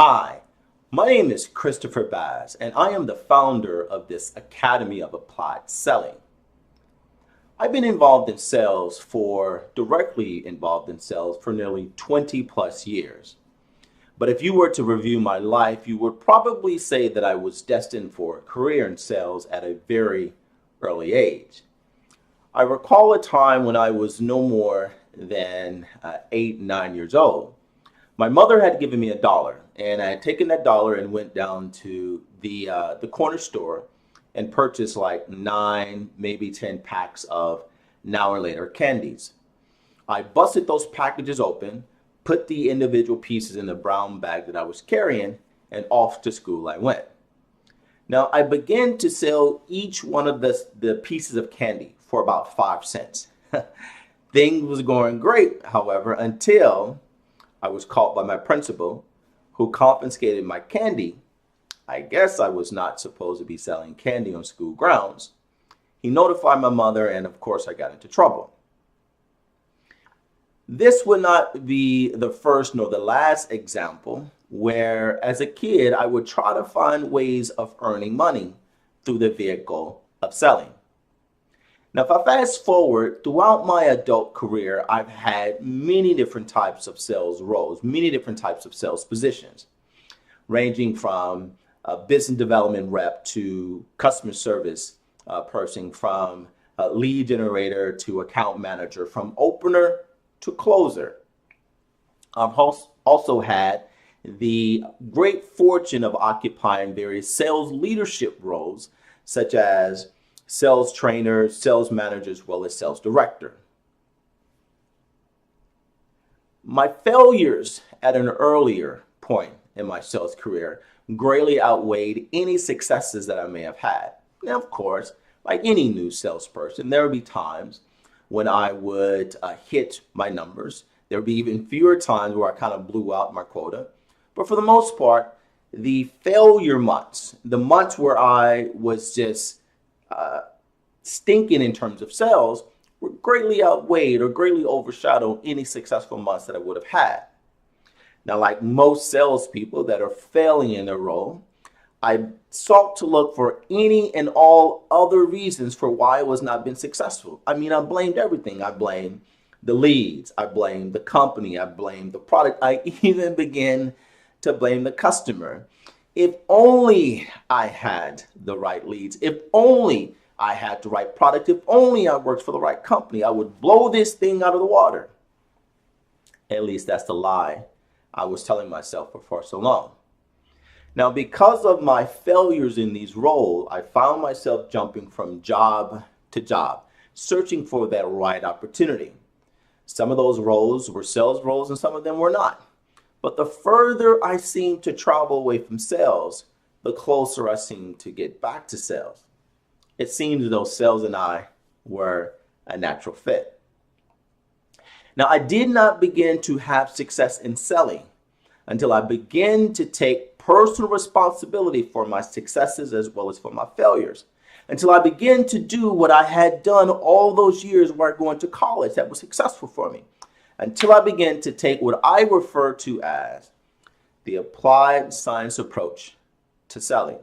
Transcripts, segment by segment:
Hi, my name is Christopher Baz, and I am the founder of this Academy of Applied Selling. I've been directly involved in sales for nearly 20 plus years. But if you were to review my life, you would probably say that I was destined for a career in sales at a very early age. I recall a time when I was no more than 8, 9 years old. My mother had given me $1, and I had taken that dollar and went down to the corner store and purchased like 9, maybe 10 packs of Now or Later candies. I busted those packages open, put the individual pieces in the brown bag that I was carrying, and off to school I went. Now, I began to sell each one of the pieces of candy for about 5 cents. Things was going great, however, until I was caught by my principal, who confiscated my candy. I guess I was not supposed to be selling candy on school grounds. He notified my mother, and of course, I got into trouble. This would not be the first nor the last example where, as a kid, I would try to find ways of earning money through the vehicle of selling. Now, if I fast forward, throughout my adult career, I've had many different types of sales roles, many different types of sales positions, ranging from a business development rep to customer service person, from a lead generator to account manager, from opener to closer. I've also had the great fortune of occupying various sales leadership roles, such as sales trainer, sales manager, as well as sales director. My failures at an earlier point in my sales career greatly outweighed any successes that I may have had. Now, of course, like any new salesperson, there would be times when I would hit my numbers. There would be even fewer times where I kind of blew out my quota. But for the most part, the failure months, the months where I was just stinking in terms of sales, were greatly outweighed or greatly overshadowed any successful months that I would have had. Now, like most salespeople that are failing in their role, I sought to look for any and all other reasons for why I was not being successful. I mean, I blamed everything. I blamed the leads. I blamed the company. I blamed the product. I even began to blame the customer. If only I had the right leads. If only I had the right product. If only I worked for the right company, I would blow this thing out of the water. At least that's the lie I was telling myself for so long. Now, because of my failures in these roles, I found myself jumping from job to job, searching for that right opportunity. Some of those roles were sales roles and some of them were not. But the further I seemed to travel away from sales, the closer I seemed to get back to sales. It seemed as though sales and I were a natural fit. Now, I did not begin to have success in selling until I began to take personal responsibility for my successes as well as for my failures. Until I began to do what I had done all those years while going to college that was successful for me. Until I began to take what I refer to as the applied science approach to selling.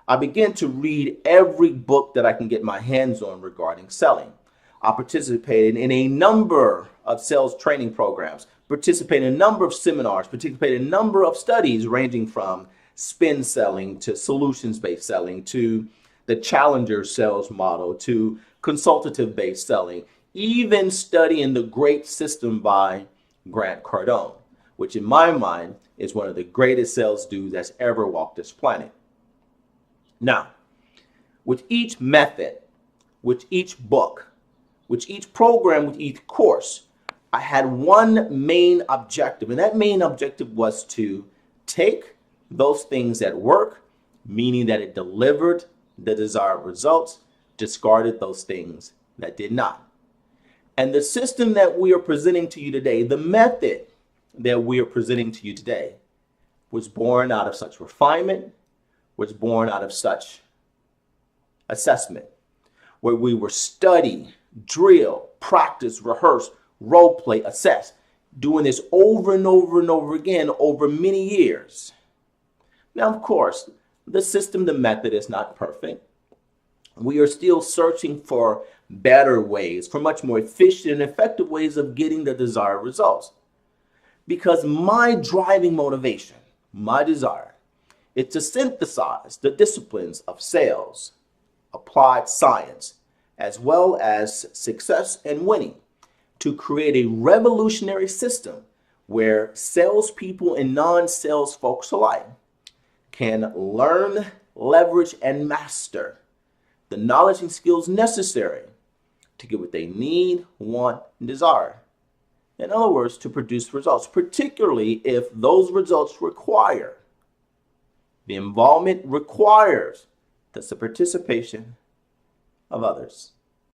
I began to read every book that I can get my hands on regarding selling. I participated in a number of sales training programs, participated in a number of seminars, participated in a number of studies ranging from spin selling to solutions-based selling to the challenger sales model to consultative-based selling, even studying the Great System by Grant Cardone, which in my mind is one of the greatest sales dudes that's ever walked this planet. Now, with each method, with each book, with each program, with each course, I had one main objective, and that main objective was to take those things that work, meaning that it delivered the desired results, discarded those things that did not. And the system that we are presenting to you today, the method that we are presenting to you today, was born out of such refinement, was born out of such assessment, where we were study, drill, practice, rehearse, role play, assess doing this over and over and over again over many years. Now, of course, the system, the method is not perfect. We are still searching for better ways, for much more efficient and effective ways of getting the desired results. Because my driving motivation, my desire, is to synthesize the disciplines of sales, applied science, as well as success and winning, to create a revolutionary system where salespeople and non-sales folks alike can learn, leverage, and master the knowledge and skills necessary to get what they need, want, and desire. In other words, to produce results, particularly if those results require, the involvement requires the participation of others.